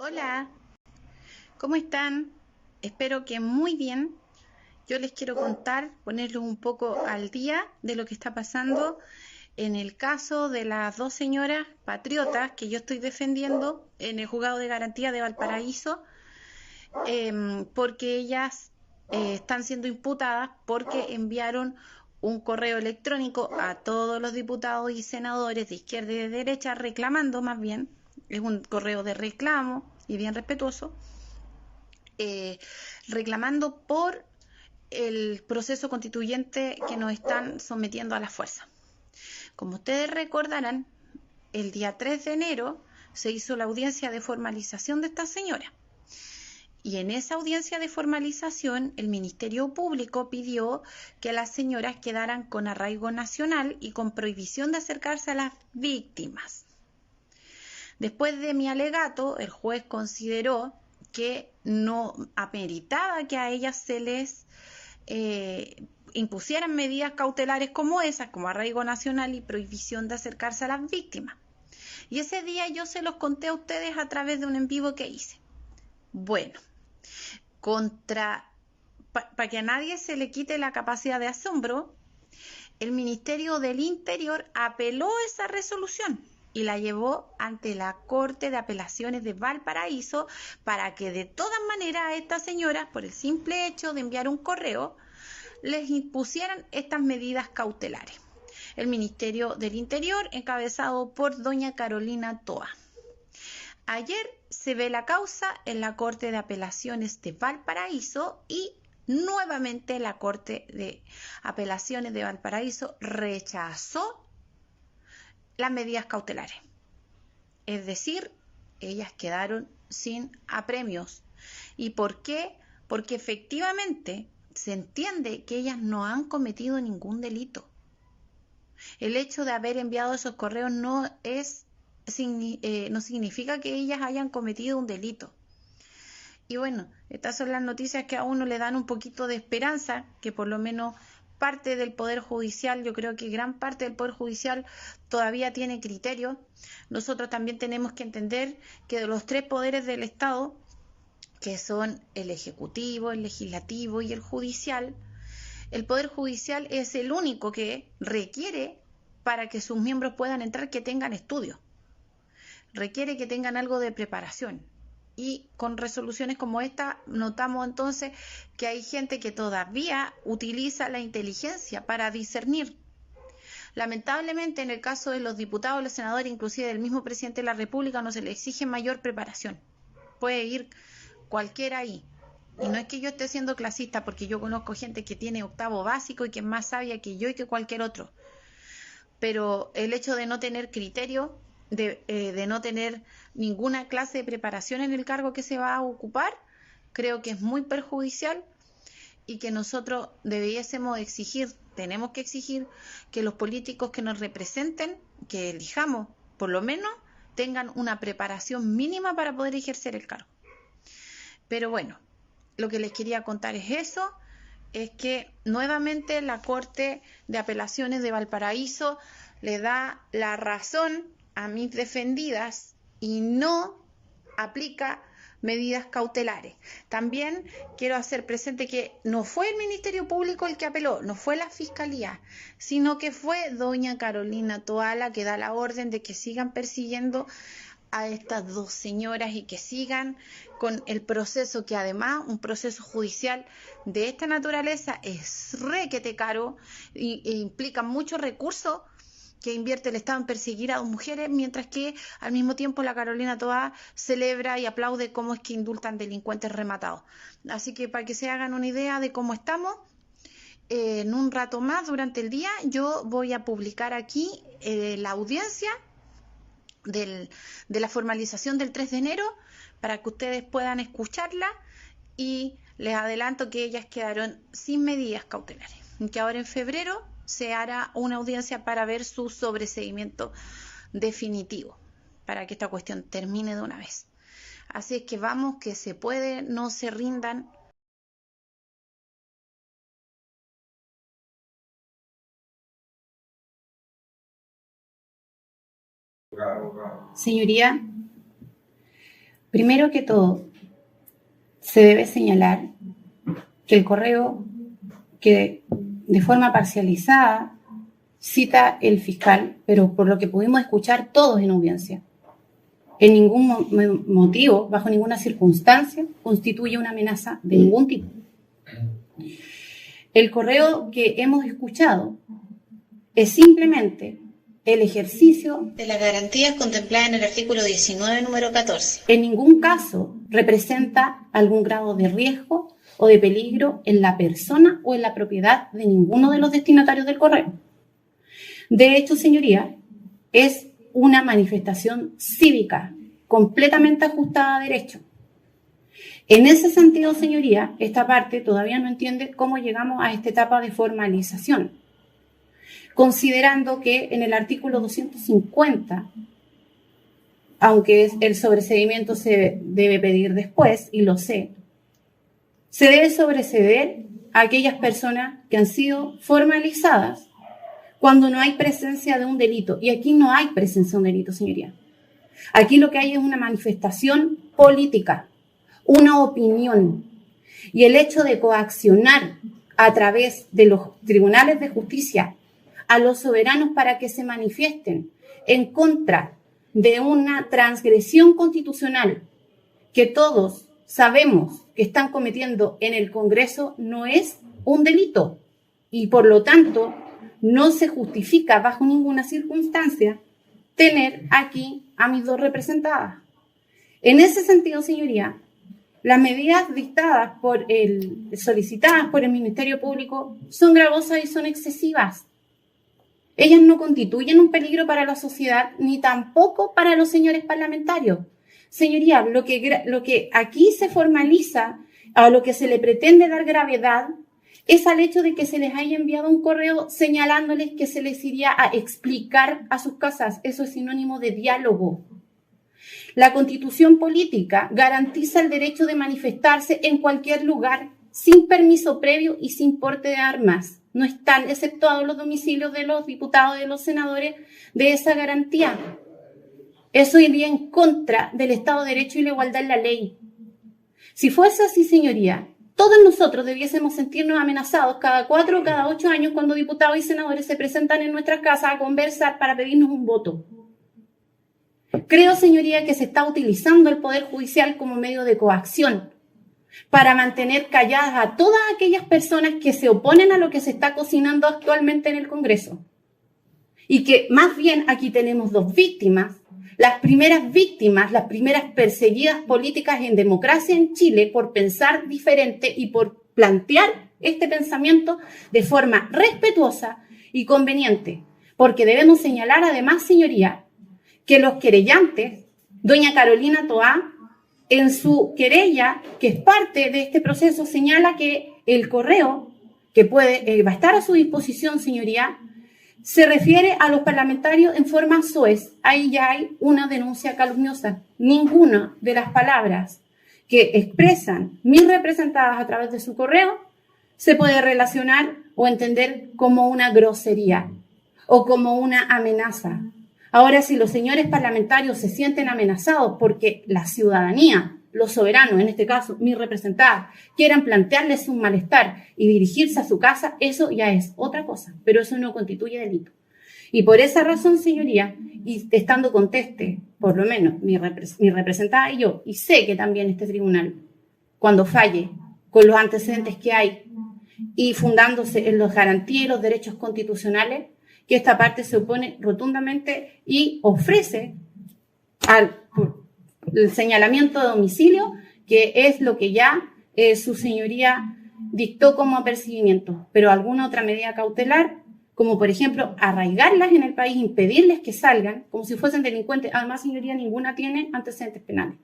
Hola, ¿cómo están? Espero que muy bien. Yo les quiero contar, ponerles un poco al día de lo que está pasando en el caso de las dos señoras patriotas que yo estoy defendiendo en el juzgado de garantía de Valparaíso, porque ellas están siendo imputadas porque enviaron un correo electrónico a todos los diputados y senadores de izquierda y de derecha reclamando, más bien, es un correo de reclamo y bien respetuoso, eh, reclamando por el proceso constituyente que nos están sometiendo a la fuerza. Como ustedes recordarán, el día 3 de enero se hizo la audiencia de formalización de esta señora. Y en esa audiencia de formalización, el Ministerio Público pidió que las señoras quedaran con arraigo nacional y con prohibición de acercarse a las víctimas. Después de mi alegato, el juez consideró que no ameritaba que a ellas se les impusieran medidas cautelares como esas, como arraigo nacional y prohibición de acercarse a las víctimas. Y ese día yo se los conté a ustedes a través de un en vivo que hice. Bueno, para que a nadie se le quite la capacidad de asombro, el Ministerio del Interior apeló esa resolución y la llevó ante la Corte de Apelaciones de Valparaíso para que de todas maneras a estas señoras, por el simple hecho de enviar un correo, les impusieran estas medidas cautelares. El Ministerio del Interior, encabezado por doña Carolina Toa. Ayer se ve la causa en la Corte de Apelaciones de Valparaíso y nuevamente la Corte de Apelaciones de Valparaíso rechazó las medidas cautelares. Es decir, ellas quedaron sin apremios. ¿Y por qué? Porque efectivamente se entiende que ellas no han cometido ningún delito. El hecho de haber enviado esos correos no significa que ellas hayan cometido un delito. Y bueno, estas son las noticias que a uno le dan un poquito de esperanza, que por lo menos parte del Poder Judicial, yo creo que gran parte del Poder Judicial todavía tiene criterio. Nosotros también tenemos que entender que de los tres poderes del Estado, que son el Ejecutivo, el Legislativo y el Judicial, el Poder Judicial es el único que requiere para que sus miembros puedan entrar que tengan estudios. Requiere que tengan algo de preparación. Y con resoluciones como esta notamos entonces que hay gente que todavía utiliza la inteligencia para discernir. Lamentablemente en el caso de los diputados, los senadores, inclusive del mismo presidente de la República, no se le exige mayor preparación. Puede ir cualquiera ahí. Y no es que yo esté siendo clasista, porque yo conozco gente que tiene octavo básico y que es más sabia que yo y que cualquier otro. Pero el hecho de no tener criterio, de no tener ninguna clase de preparación en el cargo que se va a ocupar, creo que es muy perjudicial y que nosotros debiésemos exigir, tenemos que exigir que los políticos que nos representen, que elijamos, por lo menos tengan una preparación mínima para poder ejercer el cargo. Pero bueno, lo que les quería contar es eso, es que nuevamente la Corte de Apelaciones de Valparaíso le da la razón a mis defendidas y no aplica medidas cautelares. También quiero hacer presente que no fue el Ministerio Público el que apeló, no fue la Fiscalía, sino que fue doña Carolina Toa la que da la orden de que sigan persiguiendo a estas dos señoras y que sigan con el proceso, que además un proceso judicial de esta naturaleza es requete caro e implica muchos recursos que invierte el Estado en perseguir a dos mujeres, mientras que al mismo tiempo la Carolina Toa celebra y aplaude cómo es que indultan delincuentes rematados. Así que para que se hagan una idea de cómo estamos, en un rato más durante el día yo voy a publicar aquí la audiencia de la formalización del 3 de enero para que ustedes puedan escucharla, y les adelanto que ellas quedaron sin medidas cautelares, que ahora en febrero se hará una audiencia para ver su sobreseimiento definitivo, para que esta cuestión termine de una vez. Así es que vamos, que se puede, no se rindan. Señoría, Primero que todo, se debe señalar que el correo que de forma parcializada cita el fiscal, pero por lo que pudimos escuchar todos en audiencia, en ningún motivo, bajo ninguna circunstancia, constituye una amenaza de ningún tipo. El correo que hemos escuchado es simplemente el ejercicio de las garantías contempladas en el artículo 19, número 14. En ningún caso representa algún grado de riesgo o de peligro en la persona o en la propiedad de ninguno de los destinatarios del correo. De hecho, señoría, es una manifestación cívica completamente ajustada a derecho. En ese sentido, señoría, esta parte todavía no entiende cómo llegamos a esta etapa de formalización, considerando que en el artículo 250, aunque el sobreseimiento se debe pedir después, y lo sé, se debe sobreseer a aquellas personas que han sido formalizadas cuando no hay presencia de un delito. Y aquí no hay presencia de un delito, señoría. Aquí lo que hay es una manifestación política, una opinión. Y el hecho de coaccionar a través de los tribunales de justicia a los soberanos para que se manifiesten en contra de una transgresión constitucional que todos sabemos que están cometiendo en el Congreso no es un delito y por lo tanto no se justifica bajo ninguna circunstancia tener aquí a mis dos representadas. En ese sentido, señoría, las medidas dictadas solicitadas por el Ministerio Público son gravosas y son excesivas. Ellas no constituyen un peligro para la sociedad ni tampoco para los señores parlamentarios. Señoría, lo que aquí se formaliza, a lo que se le pretende dar gravedad, es al hecho de que se les haya enviado un correo señalándoles que se les iría a explicar a sus casas. Eso es sinónimo de diálogo. La Constitución política garantiza el derecho de manifestarse en cualquier lugar sin permiso previo y sin porte de armas. No están exceptuados los domicilios de los diputados y de los senadores de esa garantía. Eso iría en contra del Estado de Derecho y la igualdad en la ley. Si fuese así, señoría, todos nosotros debiésemos sentirnos amenazados cada 4 o cada 8 años cuando diputados y senadores se presentan en nuestras casas a conversar para pedirnos un voto. Creo, señoría, que se está utilizando el Poder Judicial como medio de coacción para mantener calladas a todas aquellas personas que se oponen a lo que se está cocinando actualmente en el Congreso. Y que más bien aquí tenemos dos víctimas, las primeras víctimas, las primeras perseguidas políticas en democracia en Chile por pensar diferente y por plantear este pensamiento de forma respetuosa y conveniente. Porque debemos señalar además, señoría, que los querellantes, doña Carolina Toá, en su querella, que es parte de este proceso, señala que el correo, que va a estar a su disposición, señoría, se refiere a los parlamentarios en forma soez. Ahí ya hay una denuncia calumniosa. Ninguna de las palabras que expresan mis representadas a través de su correo se puede relacionar o entender como una grosería o como una amenaza. Ahora, si los señores parlamentarios se sienten amenazados porque la ciudadanía, los soberanos, en este caso mis representadas, quieran plantearles un malestar y dirigirse a su casa, eso ya es otra cosa, pero eso no constituye delito. Y por esa razón, señoría, y estando conteste, por lo menos mi representada y yo, y sé que también este tribunal, cuando falle, con los antecedentes que hay, y fundándose en las garantías y los derechos constitucionales, que esta parte se opone rotundamente y ofrece el señalamiento de domicilio, que es lo que ya su señoría dictó como apercibimiento, pero alguna otra medida cautelar, como por ejemplo arraigarlas en el país, impedirles que salgan como si fuesen delincuentes. Además, señoría, ninguna tiene antecedentes penales.